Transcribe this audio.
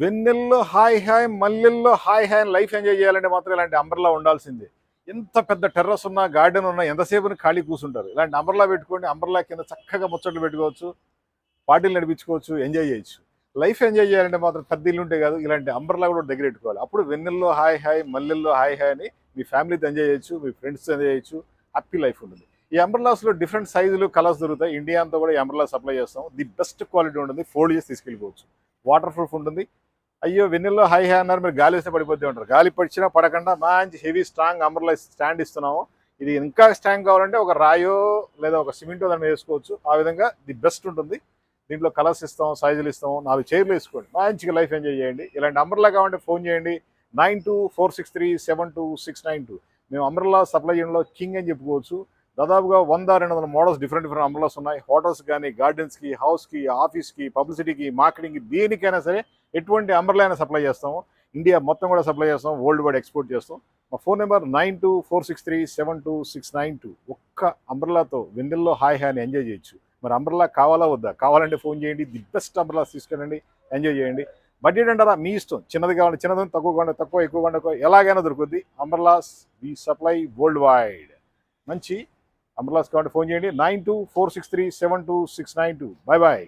వెన్నెల్లో hi hi మల్లెల్లో hi hi అని life enjoy చేయాలంటే మాత్రం ఇలాంటి అంబర్లా ఉండాల్సిందే. ఎంత పెద్ద టెర్రస్ ఉన్నా, గార్డెన్ ఉన్నా ఎంతసేపు ఖాళీ కూర్చుంటారు. ఇలాంటి అంబర్లా పెట్టుకోండి, అంబర్లా కింద చక్కగా ముచ్చట్లు పెట్టుకోవచ్చు, పార్టీలు నడిపించుకోవచ్చు, ఎంజాయ్ చేయొచ్చు. లైఫ్ ఎంజాయ్ చేయాలంటే మాత్రం పెద్ద ఇల్లు ఉంటే కాదు, ఇలాంటి అంబర్లా కూడా దగ్గర పెట్టుకోవాలి. అప్పుడు వెన్నెల్లో హాయ్ హాయ్ మల్లెల్లో హాయ్ హాయ్ అని మీ ఫ్యామిలీతో ఎంజాయ్ చేయొచ్చు, మీ ఫ్రెండ్స్తో ఎంజాయ్ చేయొచ్చు, హ్యాపీ లైఫ్ ఉంటుంది. ఈ అంబర్లాస్లో డిఫరెంట్ సైజులు, కలర్స్ దొరుకుతాయి. ఇండియా అంతా కూడా ఈ అంబర్లా సప్లై చేస్తాం. ది బెస్ట్ క్వాలిటీ ఉంటుంది, ఫోల్డ్ చేసి తీసుకెళ్ళిపోవచ్చు. వాటర్ ప్రూఫ్ ఉంటుంది. అయ్యో వెన్నెల్లో హై హై అన్నారు, మీరు గాలి వేస్తే పడిపోతూ ఉంటారు. గాలి పడిచినా పడకుండా మంచి హెవీ స్ట్రాంగ్ అంబర్లా స్టాండ్ ఇస్తున్నాము. ఇది ఇంకా స్ట్రాంగ్ కావాలంటే ఒక రాయో లేదా ఒక సిమెంటో దాన్ని వేసుకోవచ్చు. ఆ విధంగా ది బెస్ట్ ఉంటుంది. దీంట్లో కలర్స్ ఇస్తాం, సైజులు ఇస్తాం. 4 చైర్లు వేసుకోండి, మంచిగా లైఫ్ ఎంజాయ్ చేయండి. ఇలాంటి అంబర్లా కావాలంటే ఫోన్ చేయండి 9246372692. మేము అంబర్లా సప్లై చేయడంలో కింగ్ అని చెప్పుకోవచ్చు. దాదాపుగా 100-200 మోడల్స్ డిఫరెంట్ అంబర్లాస్ ఉన్నాయి. హోటల్స్ కానీ, గార్డెన్స్కి, హౌస్కి, ఆఫీస్కి, పబ్లిసిటీకి, మార్కెటింగ్కి, దేనికైనా సరే ఎటువంటి అంబర్లా అయినా సప్లై చేస్తాము. ఇండియా మొత్తం కూడా సప్లై చేస్తాం, వరల్డ్ వైడ్ ఎక్స్పోర్ట్ చేస్తాం. మా ఫోన్ నెంబర్ 9246372692. ఒక్క అంబర్లాతో వెన్నెల్లో హాయ్ హాయ్ అని ఎంజాయ్ చేయొచ్చు. మరి అంబర్లా కావాలా వద్దా? కావాలంటే ఫోన్ చేయండి, ది బెస్ట్ అంబర్లాస్ తీసుకెళ్ళండి, ఎంజాయ్ చేయండి. బడ్జెట్ అంటారా మీ ఇష్టం, చిన్నది కావాలంటే చిన్నది, తక్కువ కావాలంటే తక్కువ, ఎక్కువ కావాలంటే ఎలాగైనా దొరుకుద్ది. Umbrellas we supply world wide. మంచి అంబర్లాస్ కావాలంటే ఫోన్ చేయండి 9246372692. Bye bye.